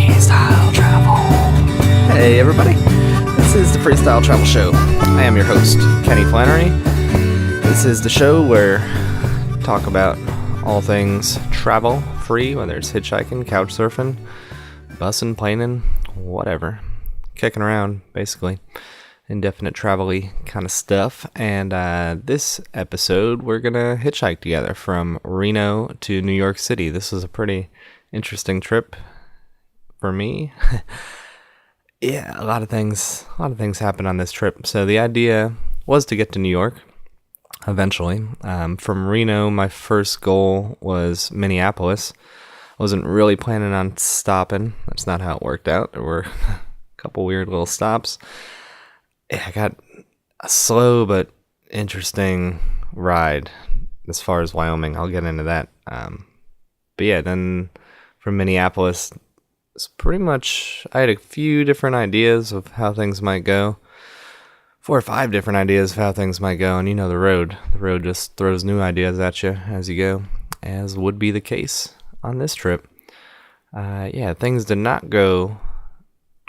Freestyle Travel. Hey everybody, this is the Freestyle Travel Show. I am your host, Kenny Flannery. This is the show where I talk about all things travel free, whether it's hitchhiking, couch surfing, bussing, planing, whatever. Kicking around, basically. Indefinite travel-y kind of stuff. And this episode, we're going to hitchhike together from Reno to New York City. This was a pretty interesting trip for me. Yeah, a lot of things happened on this trip. So the idea was to get to New York eventually. From Reno, my first goal was Minneapolis. I wasn't really planning on stopping. That's not how it worked out. There were a couple weird little stops. I got a slow but interesting ride as far as Wyoming. I'll get into that. But yeah, then from Minneapolis, it's pretty much, I had a few different ideas of how things might go. 4 or 5 different ideas of how things might go. And you know the road. The road just throws new ideas at you as you go, as would be the case on this trip. Yeah, things did not go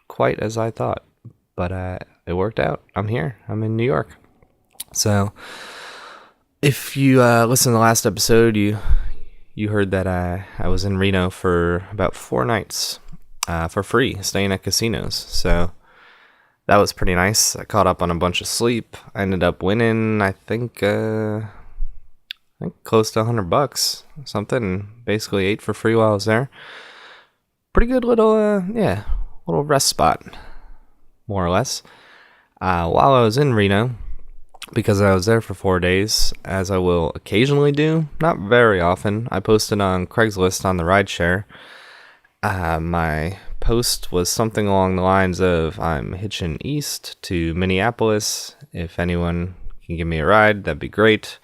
quite as I thought. But it worked out. I'm here. I'm in New York. So if you listened to the last episode, you heard that I was in Reno for about 4 nights for free, staying at casinos. So that was pretty nice. I caught up on a bunch of sleep. I ended up winning, I think close to $100, something. Basically ate for free while I was there. Pretty good little rest spot, more or less. While I was in Reno, because I was there for 4 days, as I will occasionally do, not very often, I posted on Craigslist on the rideshare. My post was something along the lines of, I'm hitching east to Minneapolis. If anyone can give me a ride, that'd be great.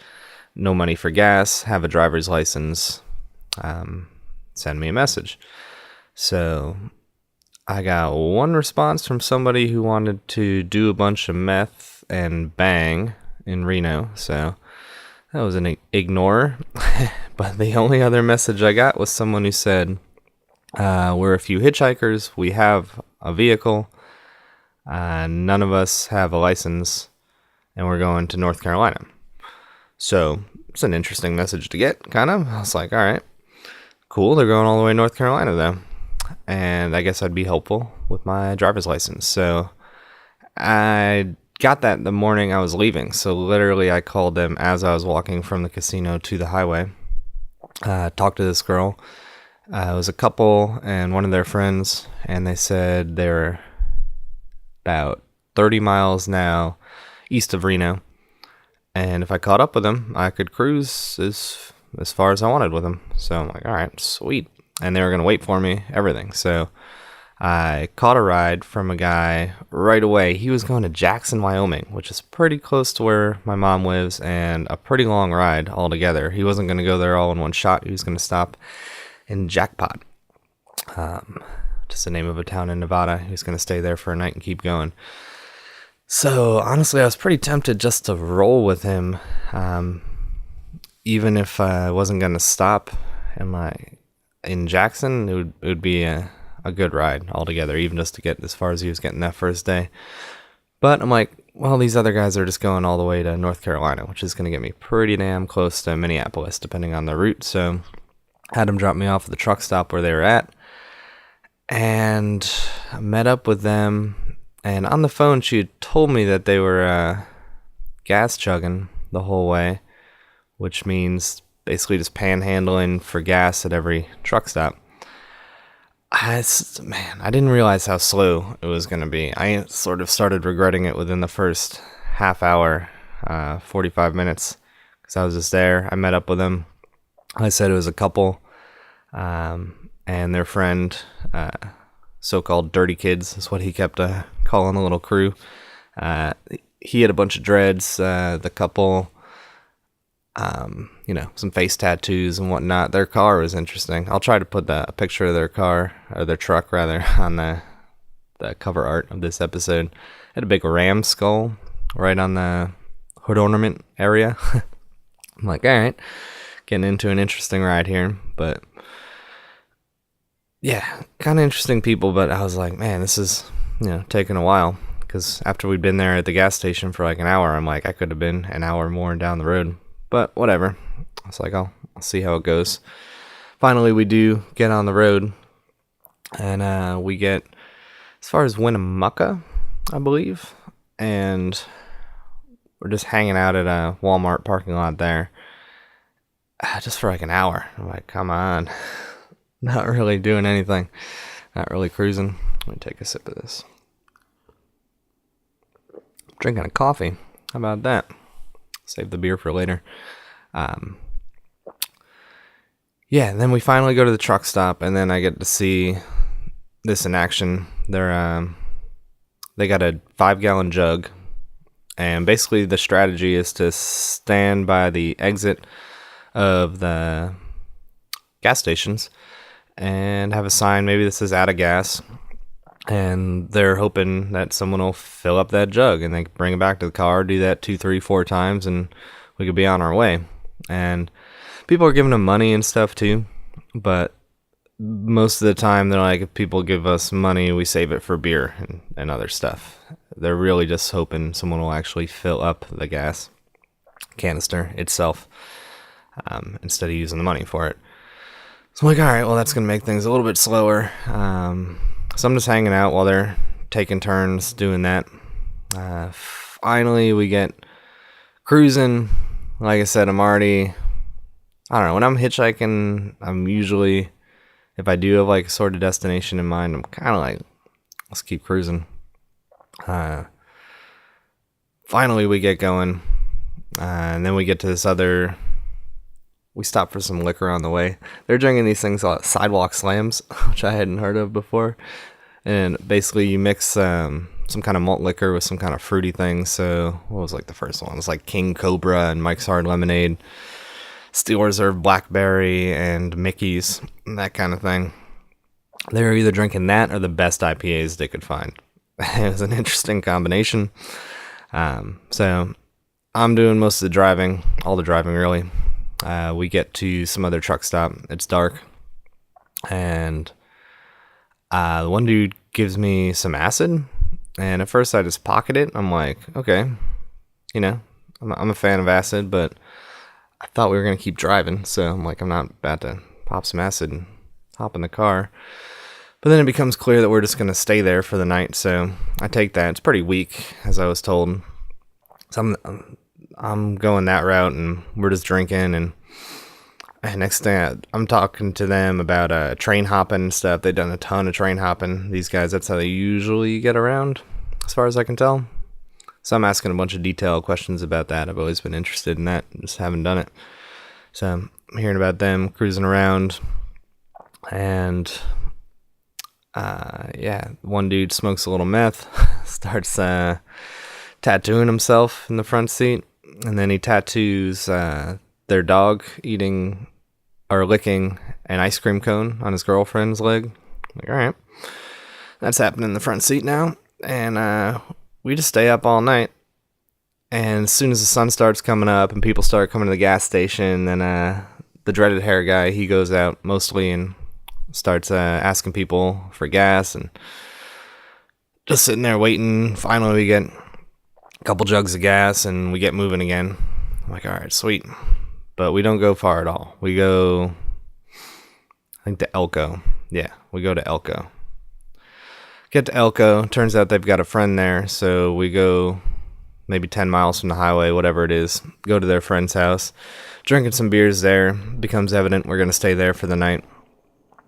No money for gas, have a driver's license, send me a message. So I got one response from somebody who wanted to do a bunch of meth and bang in Reno, so that was an ignore. But the only other message I got was someone who said, we're a few hitchhikers, we have a vehicle, none of us have a license, and we're going to North Carolina. So it's an interesting message to get, kind of. I was like, all right, cool, they're going all the way to North Carolina though. And I guess I'd be helpful with my driver's license. So I got that the morning I was leaving. So literally I called them as I was walking from the casino to the highway. Talked to this girl. It was a couple and one of their friends. And they said they were about 30 miles now east of Reno. And if I caught up with them, I could cruise as far as I wanted with them. So I'm like, all right, sweet. And they were going to wait for me, everything. So I caught a ride from a guy right away. He was going to Jackson, Wyoming, which is pretty close to where my mom lives, and a pretty long ride altogether. He wasn't going to go there all in one shot. He was going to stop in Jackpot, just the name of a town in Nevada. He was going to stay there for a night and keep going. So honestly, I was pretty tempted just to roll with him, even if I wasn't going to stop in Jackson. It would be a good ride altogether, even just to get as far as he was getting that first day. But I'm like, well, these other guys are just going all the way to North Carolina, which is going to get me pretty damn close to Minneapolis, depending on the route. So had them drop me off at the truck stop where they were at, and I met up with them. And on the phone, she had told me that they were gas chugging the whole way, which means basically just panhandling for gas at every truck stop. I didn't realize how slow it was going to be. I sort of started regretting it within the first half hour, 45 minutes, because I was just there. I met up with them. I said it was a couple, and their friend, so-called dirty kids, is what he kept calling the little crew. He had a bunch of dreads. The couple, some face tattoos and whatnot. Their car was interesting. I'll try to put a picture of their car, or their truck rather, on the cover art of this episode. It had a big ram skull right on the hood ornament area. I'm like, all right, getting into an interesting ride here. But yeah, kind of interesting people, but I was like, man, this is, taking a while. Because after we'd been there at the gas station for like an hour, I'm like, I could have been an hour more down the road. But whatever. I was like, I'll see how it goes. Finally, we do get on the road. And we get as far as Winnemucca, I believe. And we're just hanging out at a Walmart parking lot there. Just for like an hour. I'm like, come on. Not really doing anything. Not really cruising. Let me take a sip of this. Drinking a coffee. How about that? Save the beer for later. Yeah, and then we finally go to the truck stop, and then I get to see this in action. They got a 5-gallon jug, and basically the strategy is to stand by the exit of the gas stations and have a sign, maybe this is out of gas, and they're hoping that someone will fill up that jug and they bring it back to the car, do that 2, 3, 4 times, and we could be on our way. And people are giving them money and stuff too, but most of the time they're like, if people give us money, we save it for beer and other stuff. They're really just hoping someone will actually fill up the gas canister itself instead of using the money for it. So I'm like, all right, well, that's going to make things a little bit slower. So I'm just hanging out while they're taking turns doing that. Finally, we get cruising. Like I said, I don't know, when I'm hitchhiking, I'm usually, if I do have like a sort of destination in mind, I'm kind of like, let's keep cruising. Finally, we get going. And then we get to this we stop for some liquor on the way. They're drinking these things called sidewalk slams, which I hadn't heard of before. And basically you mix some kind of malt liquor with some kind of fruity thing. So what was like the first one? It was like King Cobra and Mike's Hard Lemonade, Steel Reserve Blackberry, and Mickey's, and that kind of thing. They were either drinking that or the best IPAs they could find. It was an interesting combination. So I'm doing most of the driving, all the driving really. We get to some other truck stop. It's dark. And the one dude gives me some acid. And at first I just pocket it. I'm like, okay. I'm a fan of acid, but I thought we were going to keep driving. So I'm like, I'm not about to pop some acid and hop in the car. But then it becomes clear that we're just going to stay there for the night. So I take that. It's pretty weak, as I was told. So I'm going that route, and we're just drinking, and next thing I'm talking to them about train hopping and stuff. They've done a ton of train hopping. These guys, that's how they usually get around, as far as I can tell. So I'm asking a bunch of detailed questions about that. I've always been interested in that, just haven't done it. So I'm hearing about them cruising around, and one dude smokes a little meth, starts tattooing himself in the front seat. And then he tattoos their dog licking an ice cream cone on his girlfriend's leg. Like, all right, that's happening in the front seat now. And we just stay up all night. And as soon as the sun starts coming up and people start coming to the gas station, then the dreaded hair guy, he goes out mostly and starts asking people for gas and just sitting there waiting. Finally, we get couple jugs of gas and we get moving again. I'm like, all right, sweet. But we don't go far at all. We go, I think, to Elko. Yeah, we go to Elko. Get to Elko. Turns out they've got a friend there. So we go maybe 10 miles from the highway, whatever it is. Go to their friend's house. Drinking some beers there. Becomes evident we're going to stay there for the night.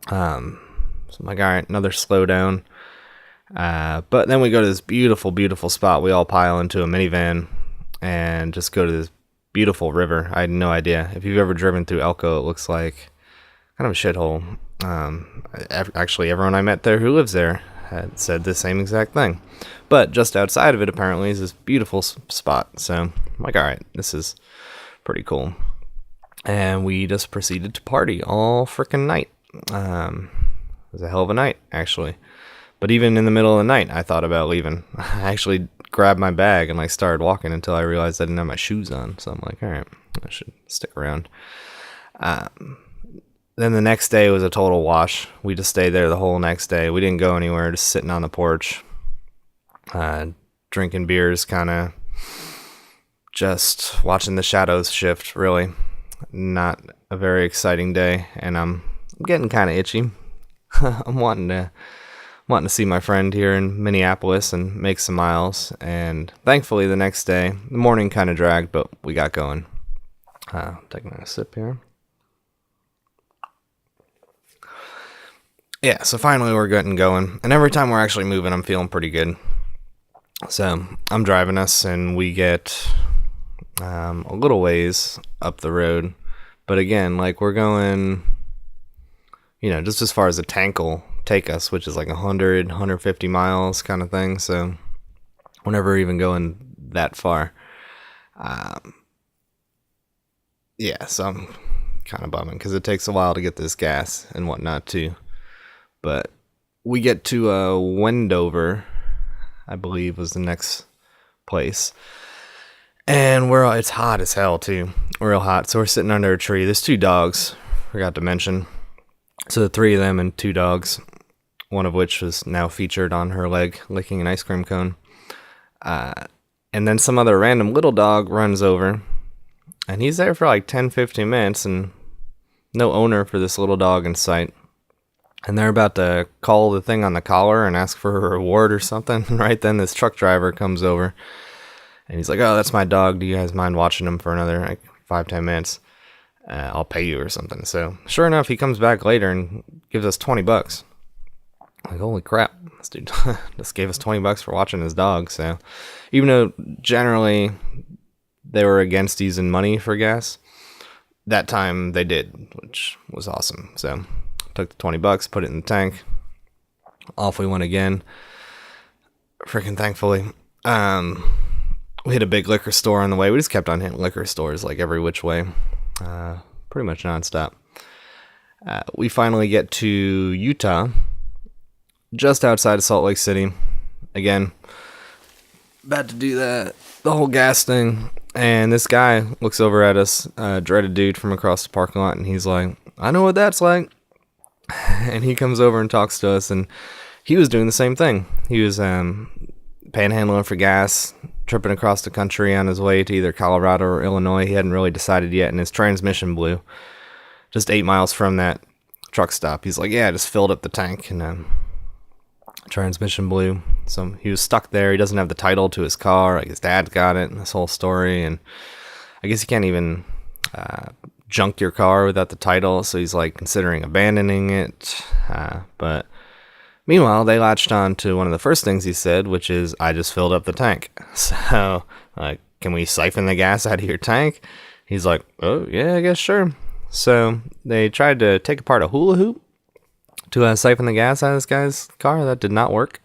So I'm like, all right, another slowdown. But then we go to this beautiful, beautiful spot. We all pile into a minivan and just go to this beautiful river. I had no idea. If you've ever driven through Elko, it looks like kind of a shithole. Actually, everyone I met there who lives there had said the same exact thing. But just outside of it, apparently, is this beautiful spot. So I'm like, all right, this is pretty cool. And we just proceeded to party all freaking night. It was a hell of a night, actually. But even in the middle of the night, I thought about leaving. I actually grabbed my bag and started walking until I realized I didn't have my shoes on. So I'm like, all right, I should stick around. Then the next day was a total wash. We just stayed there the whole next day. We didn't go anywhere, just sitting on the porch, drinking beers, kind of just watching the shadows shift, really. Not a very exciting day, and I'm getting kind of itchy. I'm wanting to see my friend here in Minneapolis and make some miles. And thankfully, the next day, the morning kind of dragged, but we got going. Taking a sip here. Yeah, so finally we're getting going, and every time we're actually moving, I'm feeling pretty good. So I'm driving us, and we get a little ways up the road, but again, like, we're going, just as far as the tank will take us, which is like 150 miles kind of thing. So we're never even going that far. Yeah, so I'm kind of bumming because it takes a while to get this gas and whatnot too. But we get to Wendover, I believe was the next place. And it's hot as hell too. Real hot. So we're sitting under a tree. There's 2 dogs, forgot to mention. So the 3 of them and 2 dogs, one of which was now featured on her leg licking an ice cream cone. And then some other random little dog runs over, and he's there for like 10-15 minutes, and no owner for this little dog in sight. And they're about to call the thing on the collar and ask for a reward or something. Right then, this truck driver comes over, and he's like, "Oh, that's my dog. Do you guys mind watching him for another 5-10 minutes? I'll pay you," or something. So sure enough, he comes back later and gives us $20. Like, holy crap, this dude just gave us $20 for watching his dog. So even though generally they were against using money for gas, that time they did, which was awesome. So took the $20, put it in the tank. Off we went again. Freaking thankfully. We hit a big liquor store on the way. We just kept on hitting liquor stores like every which way. Pretty much nonstop. We finally get to Utah, just outside of Salt Lake City. Again, about to do the whole gas thing. And this guy looks over at us, dreaded dude from across the parking lot, and he's like, "I know what that's like." And he comes over and talks to us, and he was doing the same thing. He was panhandling for gas, tripping across the country on his way to either Colorado or Illinois. He hadn't really decided yet, and his transmission blew just 8 miles from that truck stop. He's like, "Yeah, I just filled up the tank, and transmission blew." So he was stuck there. He doesn't have the title to his car. Like, his dad's got it, and this whole story. And I guess you can't even junk your car without the title, so he's like considering abandoning it. But meanwhile, they latched on to one of the first things he said, which is, "I just filled up the tank." So, "Can we siphon the gas out of your tank?" He's like, "Oh, yeah, I guess sure." So they tried to take apart a hula hoop to siphon the gas out of this guy's car. That did not work.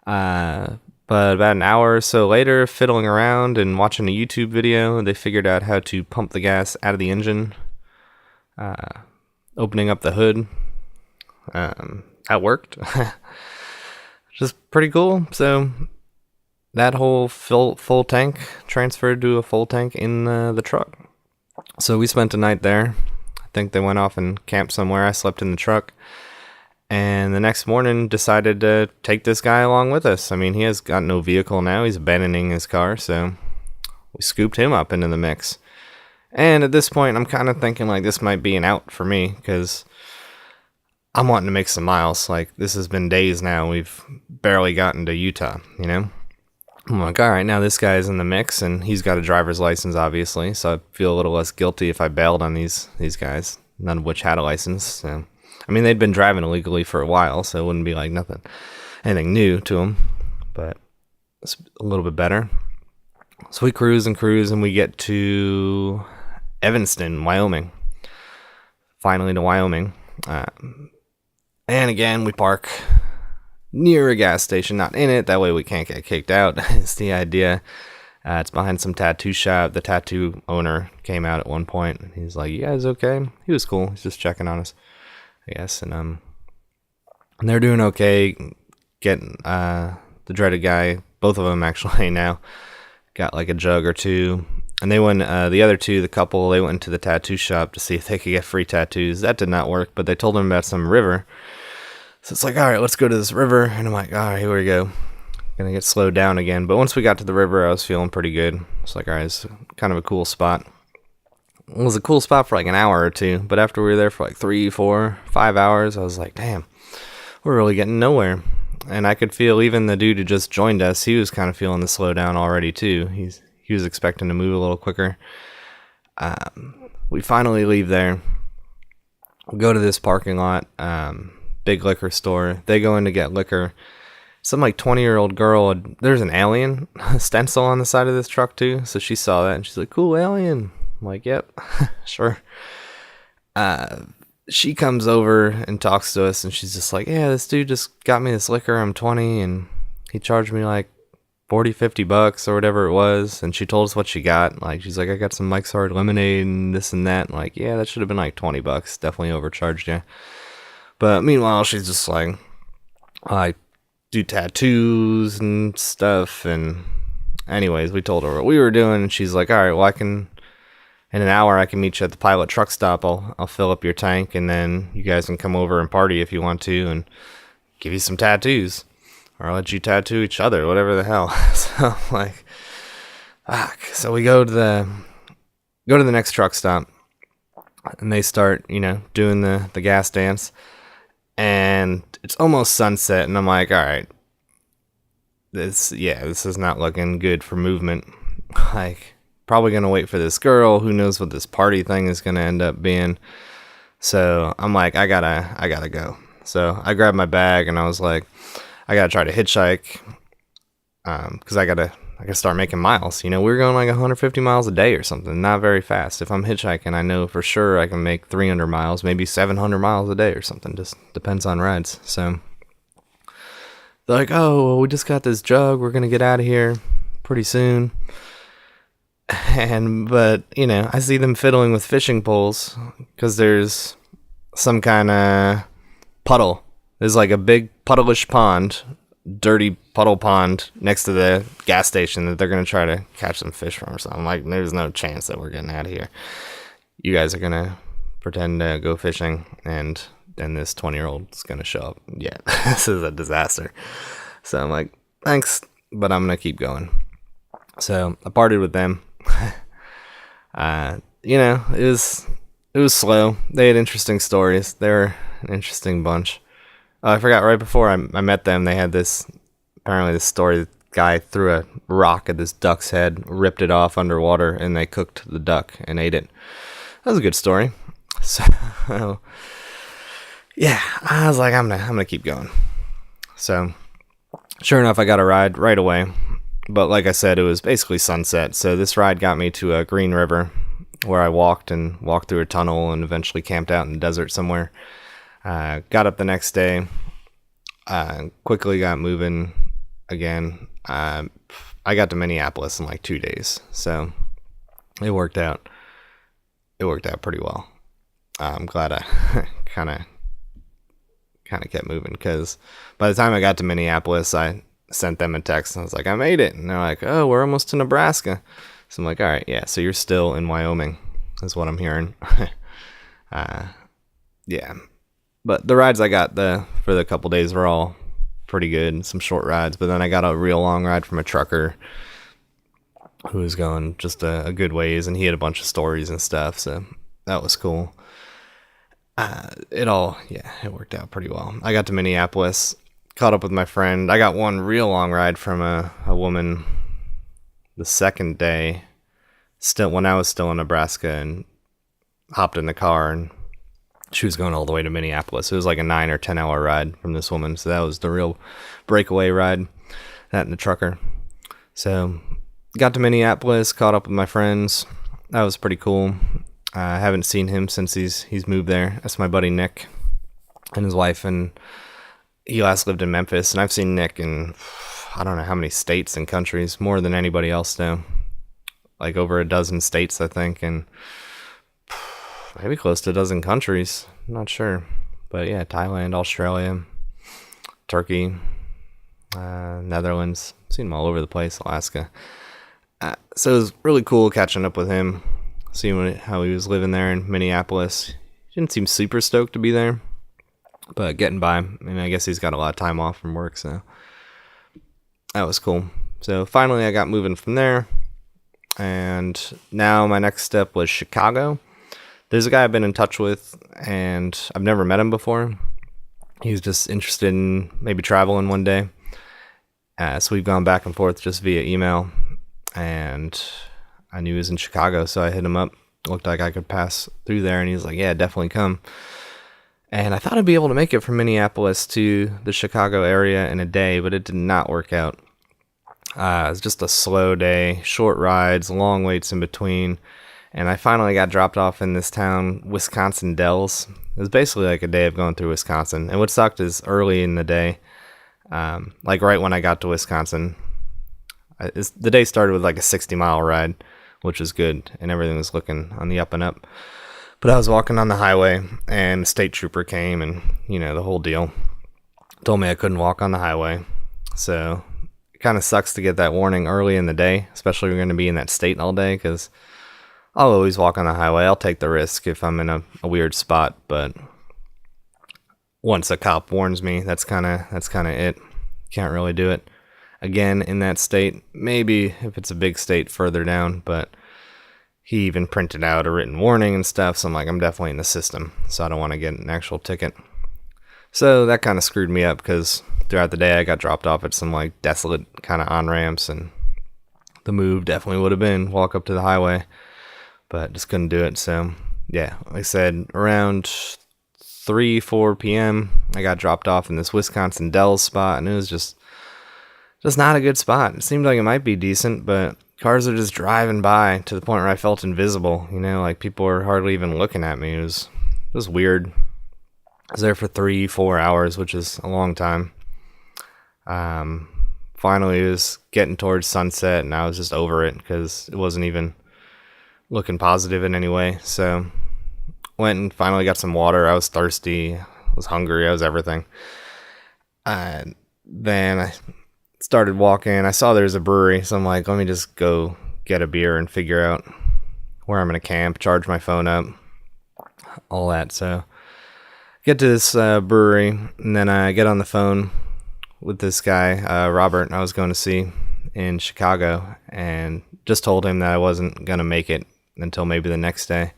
But about an hour or so later, fiddling around and watching a YouTube video, they figured out how to pump the gas out of the engine, opening up the hood. That worked. Just pretty cool. So that whole full tank transferred to a full tank in the truck. So we spent a night there. I think they went off and camped somewhere. I slept in the truck. And the next morning decided to take this guy along with us. I mean, he has got no vehicle now. He's abandoning his car. So we scooped him up into the mix. And at this point, I'm kind of thinking like this might be an out for me, because I'm wanting to make some miles. Like, this has been days now. We've barely gotten to Utah, I'm like, all right, now this guy's in the mix, and he's got a driver's license, obviously. So I feel a little less guilty if I bailed on these guys, none of which had a license. So, I mean, they'd been driving illegally for a while, so it wouldn't be like anything new to them. But it's a little bit better. So we cruise, and we get to Evanston, Wyoming. Finally to Wyoming. And again, we park near a gas station, not in it. That way we can't get kicked out. It's the idea. It's behind some tattoo shop. The tattoo owner came out at one point, and he's like, "You guys okay?" He was cool. He's just checking on us, I guess. And they're doing okay. Getting the dreaded guy, both of them actually now, got like a jug or two. And they went, the other two, the couple, they went into the tattoo shop to see if they could get free tattoos. That did not work, but they told them about some river. So it's like, all right, let's go to this river. And I'm like, all right, here we go. Gonna get slowed down again. But once we got to the river, I was feeling pretty good. It's like, all right, it's kind of a cool spot. It was a cool spot for like an hour or two. But after we were there for like 3, 4, 5 hours, I was like, damn, we're really getting nowhere. And I could feel even the dude who just joined us, he was kind of feeling the slowdown already too. He was expecting to move a little quicker. We finally leave there. We go to this parking lot, big liquor store. They go in to get liquor. Some like 20-year-old girl, there's an alien stencil on the side of this truck too. So she saw that and she's like, cool alien. I'm like, yep, sure. She comes over and talks to us and she's just like, yeah, this dude just got me this liquor. I'm 20 and he charged me like $40-50 or whatever it was. And she told us what she got. Like, she's like, I got some Mike's Hard Lemonade and this and that. Like, yeah, that should have been like $20. Definitely overcharged you. But meanwhile, she's just like, I do tattoos and stuff. And anyways, we told her what we were doing. And she's like, all right, well, in an hour, I can meet you at the Pilot truck stop. I'll fill up your tank, and then you guys can come over and party if you want to, and give you some tattoos, or I'll let you tattoo each other, whatever the hell. So like, fuck. So we go to the next truck stop, and they start, doing the gas dance, and it's almost sunset, and I'm like, all right, this is not looking good for movement. Like, probably gonna wait for this girl. Who knows what this party thing is gonna end up being? So I'm like, I gotta go. So I grabbed my bag and I was like, I gotta try to hitchhike, because I gotta start making miles. We were going like 150 miles a day or something, not very fast. If I'm hitchhiking, I know for sure I can make 300 miles, maybe 700 miles a day or something. Just depends on rides. So they're like, oh, well, we just got this jug. We're gonna get out of here pretty soon. But I see them fiddling with fishing poles because there's some kind of puddle. There's like a big puddleish pond, dirty puddle pond next to the gas station that they're going to try to catch some fish from or something. I'm like, there's no chance that we're getting out of here. You guys are going to pretend to go fishing, and then this 20-year-old is going to show up. Yeah, this is a disaster. So I'm like, thanks, but I'm going to keep going. So I partied with them. It was slow. They had interesting stories. They were an interesting bunch. I forgot, right before I met them, they had this story. The guy threw a rock at this duck's head, ripped it off underwater, and they cooked the duck and ate it. That was a good story. So, yeah, I was like, I'm gonna keep going. So, sure enough, I got a ride right away. But like I said, it was basically sunset. So this ride got me to a Green River where I walked through a tunnel and eventually camped out in the desert somewhere. Got up the next day, quickly got moving again. I got to Minneapolis in like 2 days. So it worked out. It worked out pretty well. I'm glad I kind of kept moving, because by the time I got to Minneapolis, I sent them a text and I was like, I made it. And they're like, oh, we're almost to Nebraska. So I'm like, all right, yeah, so you're still in Wyoming is what I'm hearing. Yeah. But the rides I got for the couple days were all pretty good. Some short rides, but then I got a real long ride from a trucker who was going just a good ways, and he had a bunch of stories and stuff. So that was cool. It worked out pretty well. I got to Minneapolis, caught up with my friend. I got one real long ride from a woman the second day, still when I was still in Nebraska, and hopped in the car, and she was going all the way to Minneapolis. It was like a 9 or 10 hour ride from this woman. So that was the real breakaway ride, that and the trucker. So got to Minneapolis, caught up with my friends. That was pretty cool. I haven't seen him since he's moved there. That's my buddy Nick and his wife, and he last lived in Memphis. And I've seen Nick in I don't know how many states and countries, more than anybody else now. Like over a dozen states, I think, and maybe close to a dozen countries. I'm not sure. But yeah, Thailand, Australia, Turkey, Netherlands. I've seen him all over the place, Alaska. So it was really cool catching up with him, seeing how he was living there in Minneapolis. He didn't seem super stoked to be there, but getting by. And I guess he's got a lot of time off from work, so that was cool. So finally I got moving from there, and now my next step was Chicago. There's a guy I've been in touch with, and I've never met him before. He's just interested in maybe traveling one day. So we've gone back and forth just via email, and I knew he was in Chicago, so I hit him up. Looked like I could pass through there, and he's like, yeah, definitely come. And I thought I'd be able to make it from Minneapolis to the Chicago area in a day, but it did not work out. It was just a slow day, short rides, long waits in between. And I finally got dropped off in this town, Wisconsin Dells. It was basically like a day of going through Wisconsin. And what sucked is early in the day, like right when I got to Wisconsin, the day started with like a 60-mile ride, which was good. And everything was looking on the up and up. But I was walking on the highway, and a state trooper came, and, the whole deal. Told me I couldn't walk on the highway. So it kind of sucks to get that warning early in the day, especially if you're going to be in that state all day, because I'll always walk on the highway. I'll take the risk if I'm in a weird spot, but once a cop warns me, that's kind of it. Can't really do it again in that state. Maybe if it's a big state further down, but he even printed out a written warning and stuff, so I'm like, I'm definitely in the system, so I don't want to get an actual ticket. So that kind of screwed me up, because throughout the day I got dropped off at some like desolate kind of on-ramps, and the move definitely would have been walk up to the highway, but just couldn't do it. So yeah, like I said, around 3-4 p.m. I got dropped off in this Wisconsin Dells spot, and it was just not a good spot. It seemed like it might be decent, but cars are just driving by to the point where I felt invisible, like people were hardly even looking at me. It was weird. I was there for 3-4 hours, which is a long time. Finally it was getting towards sunset, and I was just over it, because it wasn't even looking positive in any way. So went and finally got some water. I was thirsty, I was hungry, I was everything. Then I started walking. I saw there was a brewery, so I'm like, let me just go get a beer and figure out where I'm gonna camp, charge my phone up, all that. So get to this brewery, and then I get on the phone with this guy, Robert, I was going to see in Chicago, and just told him that I wasn't gonna make it until maybe the next day.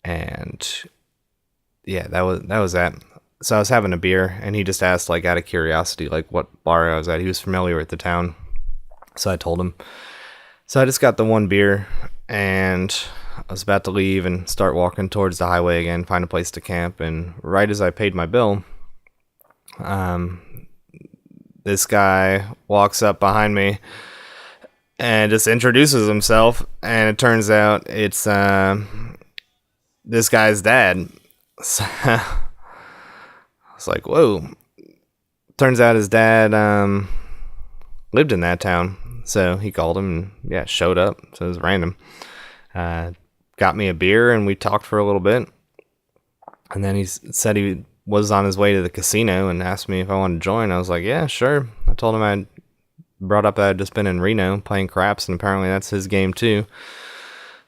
And yeah, that was that. So I was having a beer, and he just asked, like, out of curiosity, like, what bar I was at. He was familiar with the town, so I told him. So I just got the one beer, and I was about to leave and start walking towards the highway again, find a place to camp. And right as I paid my bill, this guy walks up behind me and just introduces himself, and it turns out it's this guy's dad. So I was like, whoa. Turns out his dad lived in that town, so he called him and showed up. So it was random. Got me a beer, and we talked for a little bit, and then he said he was on his way to the casino and asked me if I wanted to join. I was like, yeah, sure. I told him I brought up that I'd just been in Reno playing craps, and apparently that's his game too.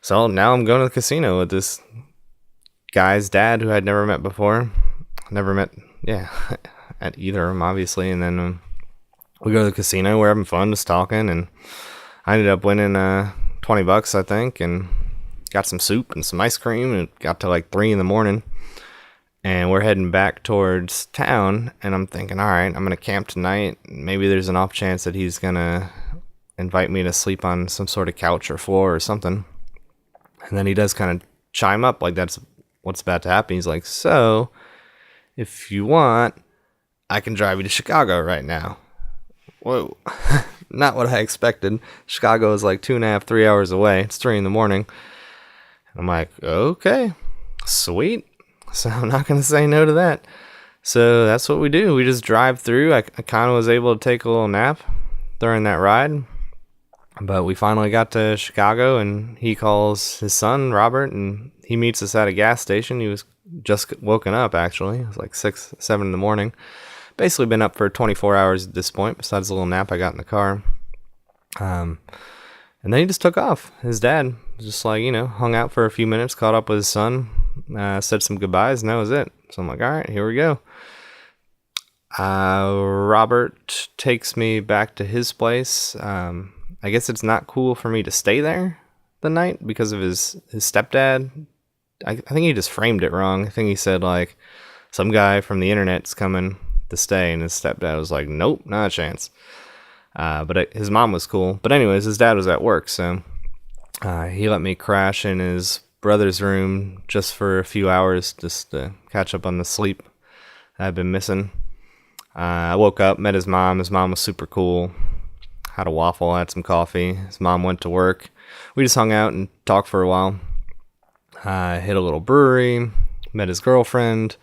So now I'm going to the casino with this guy's dad who I'd never met before. Never met, at either of them, obviously. And then we go to the casino. We're having fun, just talking, and I ended up winning $20, I think, and got some soup and some ice cream, and it got to like 3 a.m, and we're heading back towards town, and I'm thinking, all right, I'm going to camp tonight. Maybe there's an off chance that he's going to invite me to sleep on some sort of couch or floor or something. And then he does kind of chime up like that's what's about to happen. He's like, so if you want, I can drive you to Chicago right now. Whoa. Not what I expected. Chicago is like 2.5, 3 hours away. It's 3 a.m. And I'm like, okay, sweet. So I'm not going to say no to that. So that's what we do. We just drive through. I kind of was able to take a little nap during that ride. But we finally got to Chicago, and he calls his son, Robert, and he meets us at a gas station. He was just woken up, actually. It was like 6, 7 a.m. Basically been up for 24 hours at this point, besides a little nap I got in the car. And And then he just took off. His dad just like, hung out for a few minutes, caught up with his son, said some goodbyes, and that was it. So I'm like, all right, here we go. Robert takes me back to his place. I guess it's not cool for me to stay there the night because of his stepdad. I think he just framed it wrong. I think he said like some guy from the internet's coming to stay, and his stepdad was like, nope, not a chance. But his mom was cool. But anyways, his dad was at work, so he let me crash in his brother's room just for a few hours just to catch up on the sleep I've been missing. I woke up, met his mom. His mom was super cool. Had a waffle, had some coffee. His mom went to work. We just hung out and talked for a while. Hit a little brewery, met his girlfriend.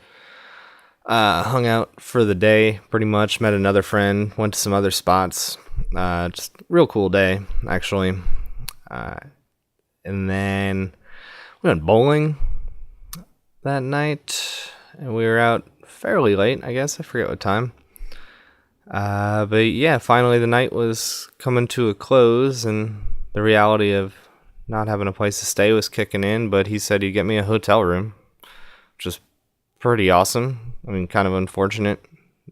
Hung out for the day, pretty much. Met another friend, went to some other spots. Just real cool day, actually. And then we went bowling that night, and we were out fairly late, I guess. I forget what time. But yeah, finally the night was coming to a close, and the reality of not having a place to stay was kicking in, but he said he'd get me a hotel room, which is pretty awesome. I mean, kind of unfortunate.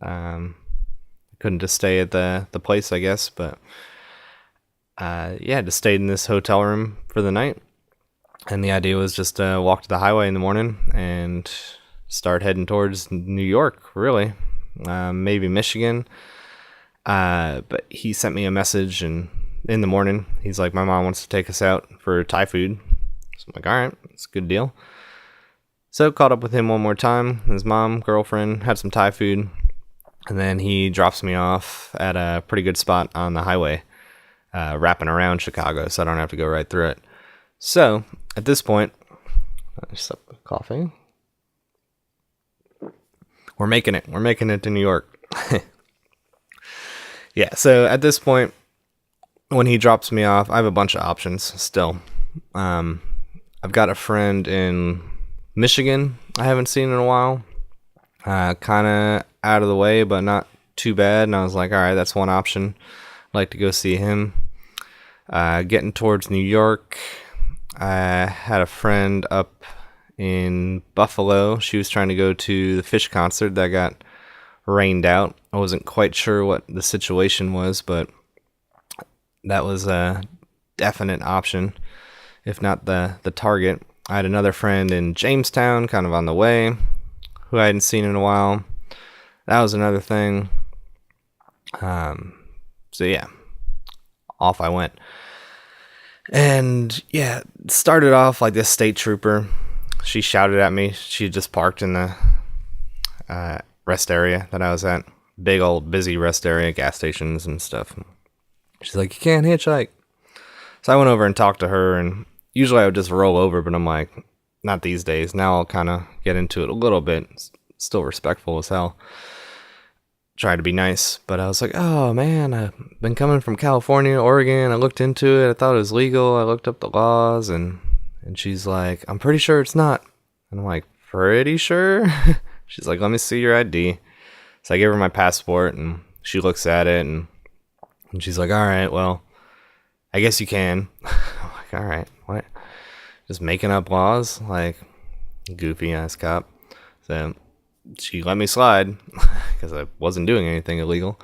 Couldn't just stay at the place, I guess, but yeah, just stayed in this hotel room for the night. And the idea was just to walk to the highway in the morning and start heading towards New York, really. Maybe Michigan. But he sent me a message, and in the morning, he's like, my mom wants to take us out for Thai food. So I'm like, all right, it's a good deal. So caught up with him one more time. His mom, girlfriend, had some Thai food. And then he drops me off at a pretty good spot on the highway, wrapping around Chicago, so I don't have to go right through it. So at this point, just up with coffee. We're making it. We're making it to New York. Yeah, so at this point, when he drops me off, I have a bunch of options still. I've got a friend in Michigan I haven't seen in a while. Kind of out of the way, but not too bad. And I was like, all right, that's one option. I'd like to go see him. Getting towards New York, I had a friend up in Buffalo. She was trying to go to the Fish concert that got rained out. I wasn't quite sure what the situation was, but that was a definite option, if not the target. I had another friend in Jamestown, kind of on the way, who I hadn't seen in a while. That was another thing. So yeah, off I went. And yeah, started off like this state trooper. She shouted at me. She had just parked in the rest area that I was at. Big old busy rest area, gas stations and stuff. She's like, you can't hitchhike. So I went over and talked to her, and usually I would just roll over, but I'm like, not these days. Now I'll kind of get into it a little bit. Still respectful as hell. Try to be nice, but I was like, oh man, I've been coming from California, Oregon. I looked into it. I thought it was legal. I looked up the laws, and she's like, I'm pretty sure it's not. And I'm like, pretty sure? She's like, let me see your ID. So I gave her my passport, and she looks at it, and she's like, all right, well, I guess you can. I'm like, all right, what? Just making up laws? Like, goofy ass cop. So she let me slide because I wasn't doing anything illegal.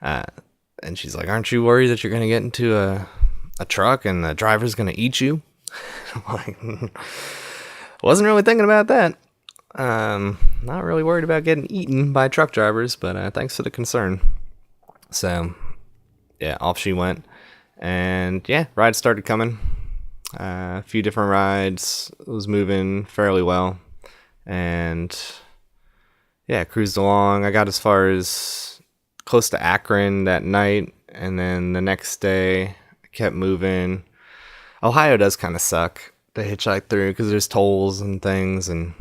And she's like, aren't you worried that you're going to get into a truck and the driver's going to eat you? I'm like, wasn't really thinking about that. Not really worried about getting eaten by truck drivers, but thanks for the concern. So yeah, off she went. And yeah, rides started coming. A few different rides. It was moving fairly well. And yeah, cruised along. I got as far as close to Akron that night. And then the next day, I kept moving. Ohio does kind of suck to hitchhike through because there's tolls and things. And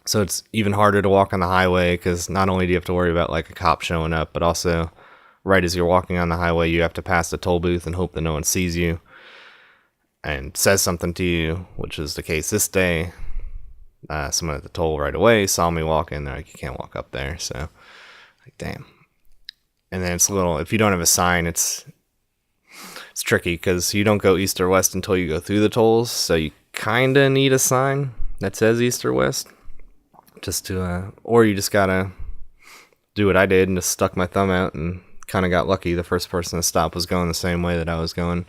so it's even harder to walk on the highway because not only do you have to worry about like a cop showing up, but also right as you're walking on the highway, you have to pass the toll booth and hope that no one sees you and says something to you, which is the case this day. Someone at the toll right away saw me walking. They're like, you can't walk up there. So, like, damn. And then it's a little, if you don't have a sign, it's It's tricky because you don't go east or west until you go through the tolls, so you kind of need a sign that says east or west, just to, or you just gotta do what I did and just stuck my thumb out and kind of got lucky. The first person to stop was going the same way that I was going,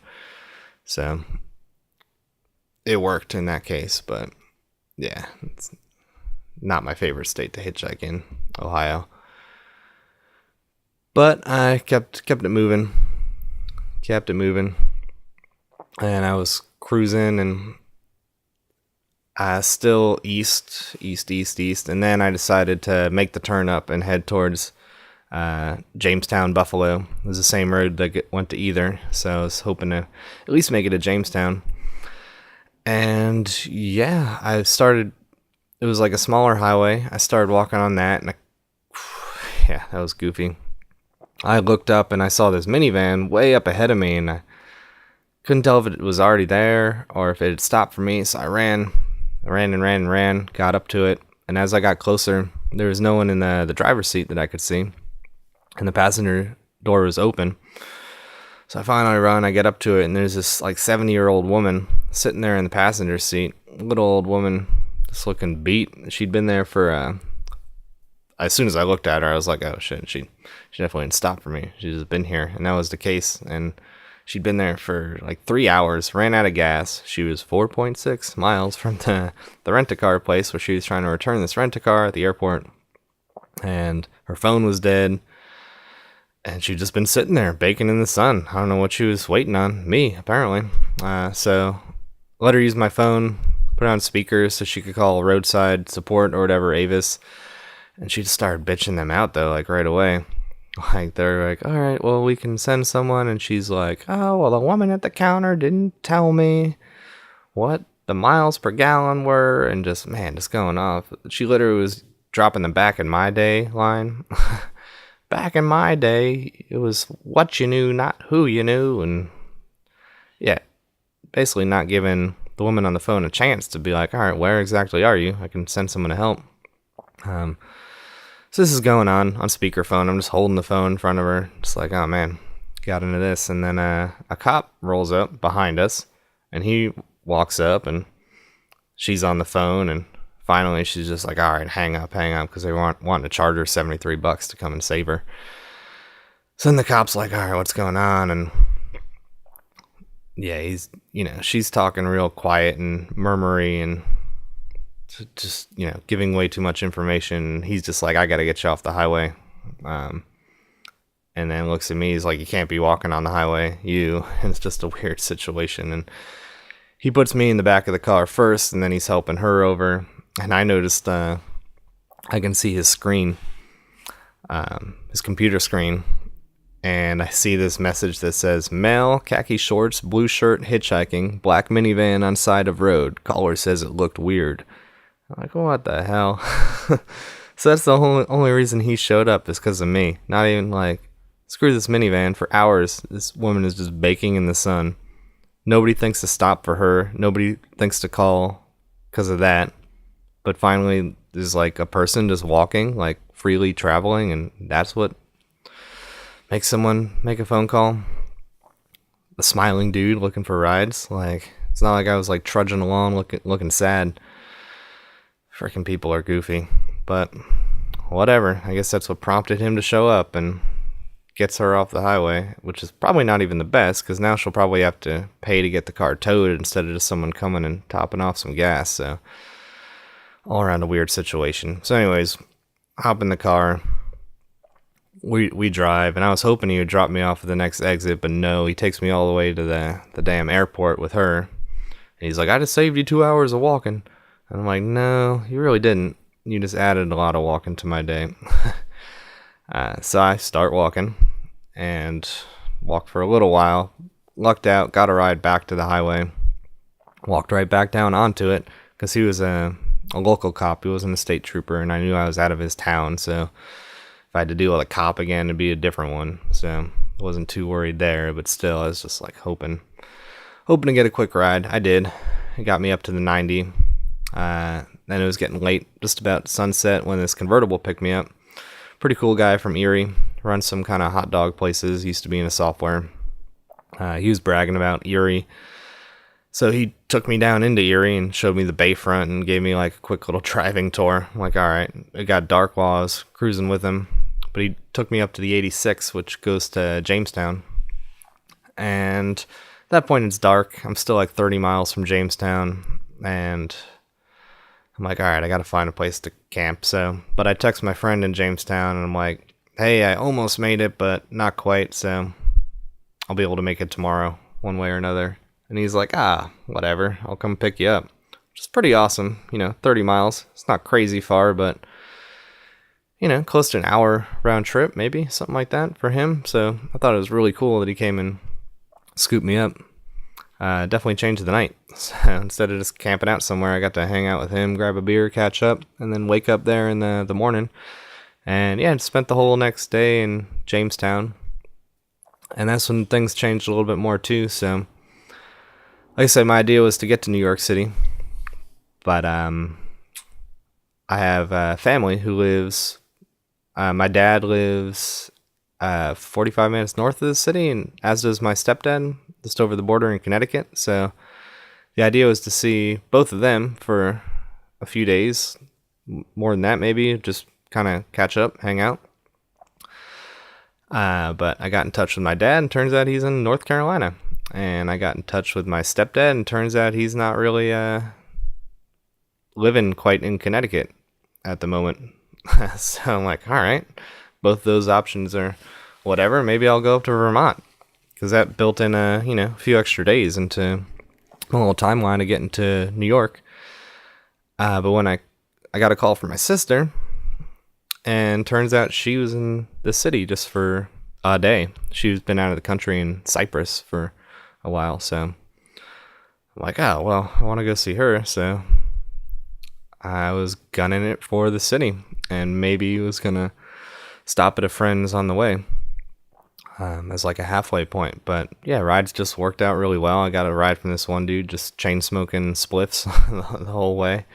so it worked in that case. But yeah, it's not my favorite state to hitchhike in, Ohio. But I kept it moving, and I was cruising and still east, and then I decided to make the turn up and head towards Jamestown, Buffalo. It was the same road that went to either, so I was hoping to at least make it to Jamestown. And yeah, it was like a smaller highway. I started walking on that, and yeah, that was goofy. I looked up and I saw this minivan way up ahead of me, and I couldn't tell if it was already there or if it had stopped for me. So I ran, got up to it, and as I got closer, there was no one in the driver's seat that I could see, and the passenger door was open. So I finally run, I get up to it, and there's this like 70-year-old woman sitting there in the passenger seat. Little old woman, just looking beat. She'd been there for as soon as I looked at her, I was like, oh shit, she definitely didn't stop for me. She's just been here, and that was the case. And she'd been there for like 3 hours, ran out of gas. She was 4.6 miles from the rent-a-car place where she was trying to return this rent-a-car at the airport. And her phone was dead. And she'd just been sitting there baking in the sun. I don't know what she was waiting on. Me, apparently. So let her use my phone, put it on speaker so she could call roadside support or whatever, Avis. And she just started bitching them out, though, like right away. Like, they're like, all right, well, we can send someone. And she's like, oh, well, the woman at the counter didn't tell me what the miles per gallon were. And just going off. She literally was dropping the back in my day line. Back in my day, it was what you knew, not who you knew. And yeah, basically not giving the woman on the phone a chance to be like, all right, where exactly are you? I can send someone to help. So this is going on speakerphone. I'm just holding the phone in front of her, just like, oh man, got into this. And then a cop rolls up behind us, and he walks up, and she's on the phone, and finally she's just like, all right, hang up, because they wanting to charge her $73 to come and save her. So then the cop's like, all right, what's going on? And yeah, she's talking real quiet and murmury and just, giving way too much information. He's just like, I gotta get you off the highway. And then looks at me, he's like, you can't be walking on the highway, and it's just a weird situation. And he puts me in the back of the car first, and then he's helping her over. And I noticed I can see his screen, his computer screen, and I see this message that says, male, khaki shorts, blue shirt, hitchhiking, black minivan on side of road. Caller says it looked weird. I'm like, what the hell? So that's the only reason he showed up, is because of me. Not even like, screw this minivan. For hours, this woman is just baking in the sun. Nobody thinks to stop for her. Nobody thinks to call because of that. But finally, there's like a person just walking, like freely traveling, and that's what makes someone make a phone call. The smiling dude looking for rides. Like, it's not like I was like trudging along looking sad. Freaking people are goofy. But whatever. I guess that's what prompted him to show up and gets her off the highway, which is probably not even the best, because now she'll probably have to pay to get the car towed instead of just someone coming and topping off some gas. So all around a weird situation. So anyways, hop in the car. We drive, and I was hoping he would drop me off at the next exit, but no, he takes me all the way to the damn airport with her. And he's like, I just saved you 2 hours of walking. And I'm like, no, you really didn't. You just added a lot of walking to my day. So I start walking and walk for a little while. Lucked out, got a ride back to the highway. Walked right back down onto it, because he was a local cop. He wasn't a state trooper, and I knew I was out of his town, so if I had to deal with a cop again, it'd be a different one. So I wasn't too worried there, but still, I was just like hoping to get a quick ride. I did. It got me up to the 90. Then it was getting late, just about sunset, when this convertible picked me up. Pretty cool guy from Erie. Runs some kind of hot dog places. Used to be in a software. He was bragging about Erie. So he took me down into Erie and showed me the bayfront and gave me like a quick little driving tour. I'm like, all right. It got dark while I was cruising with him. But he took me up to the 86, which goes to Jamestown. And at that point, it's dark. I'm still like 30 miles from Jamestown. And I'm like, all right, I got to find a place to camp. But I text my friend in Jamestown and I'm like, hey, I almost made it, but not quite. So I'll be able to make it tomorrow, one way or another. And he's like, whatever, I'll come pick you up. Which is pretty awesome. 30 miles. It's not crazy far, but, close to an hour round trip, maybe, something like that for him. So I thought it was really cool that he came and scooped me up. Definitely changed the night. So instead of just camping out somewhere, I got to hang out with him, grab a beer, catch up, and then wake up there in the morning. And yeah, spent the whole next day in Jamestown. And that's when things changed a little bit more too, so... Like I said, my idea was to get to New York City, but I have a family who lives, my dad lives 45 minutes north of the city, and as does my stepdad, just over the border in Connecticut. So the idea was to see both of them for a few days, more than that maybe, just kind of catch up, hang out. But I got in touch with my dad, and turns out he's in North Carolina. And I got in touch with my stepdad, and turns out he's not really living quite in Connecticut at the moment. So I'm like, all right, both those options are whatever. Maybe I'll go up to Vermont, because that built in a few extra days into a little timeline of getting to New York. But when I got a call from my sister, and turns out she was in the city just for a day. She's been out of the country in Cyprus for a while, so I'm like, oh, well, I want to go see her, so I was gunning it for the city, and maybe was gonna stop at a friend's on the way as like a halfway point. But yeah, rides just worked out really well. I got a ride from this one dude just chain smoking spliffs the whole way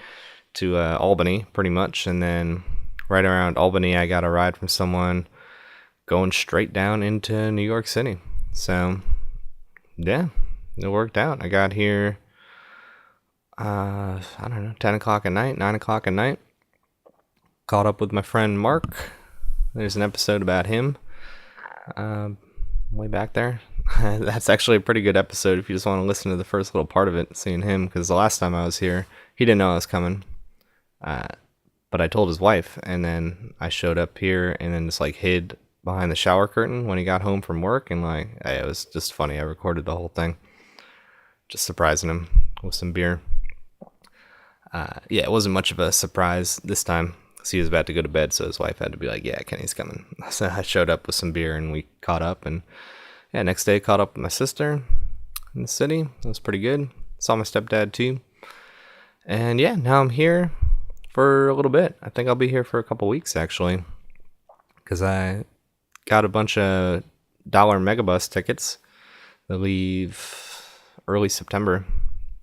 to Albany, pretty much, and then right around Albany, I got a ride from someone going straight down into New York City. So yeah, it worked out. I got here, I don't know, 10 o'clock at night, 9 o'clock at night. Caught up with my friend Mark. There's an episode about him way back there. That's actually a pretty good episode if you just want to listen to the first little part of it, seeing him, because the last time I was here, he didn't know I was coming. But I told his wife, and then I showed up here and then just like hid behind the shower curtain when he got home from work, and like, it was just funny. I recorded the whole thing, just surprising him with some beer. Yeah, it wasn't much of a surprise this time, because he was about to go to bed, so his wife had to be like, yeah, Kenny's coming. So I showed up with some beer, and we caught up, and yeah, next day caught up with my sister in the city. It was pretty good. Saw my stepdad too. And yeah, now I'm here for a little bit. I think I'll be here for a couple weeks, actually, because I got a bunch of $1 Megabus tickets that leave early September.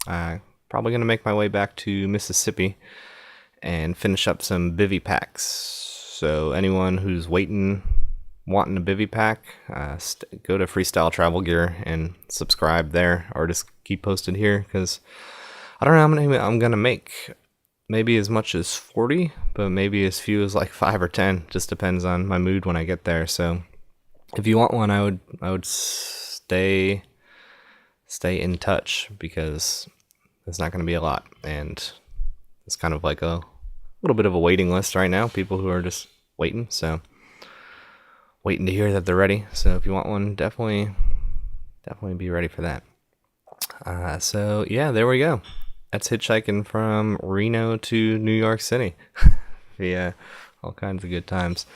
Probably going to make my way back to Mississippi and finish up some bivy packs. So anyone who's wanting a bivy pack, go to Freestyle Travel Gear and subscribe there, or just keep posted here, because I don't know how many I'm going to make. Maybe as much as 40, but maybe as few as like 5 or 10. Just depends on my mood when I get there. So if you want one, I would stay in touch, because there's not going to be a lot, and it's kind of like a little bit of a waiting list right now. People who are just waiting, so waiting to hear that they're ready. So if you want one, definitely be ready for that. So yeah, there we go. That's hitchhiking from Reno to New York City. Yeah, all kinds of good times.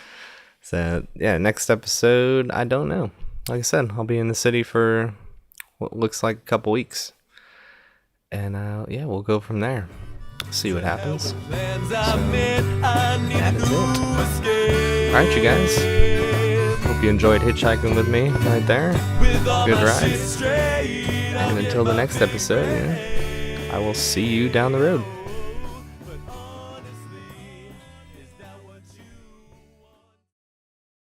So yeah, next episode, I don't know. Like I said, I'll be in the city for what looks like a couple weeks. And yeah, we'll go from there. See what happens. So, that is it. Alright, you guys. Hope you enjoyed hitchhiking with me right there. Good ride. And until the next episode, I will see you down the road.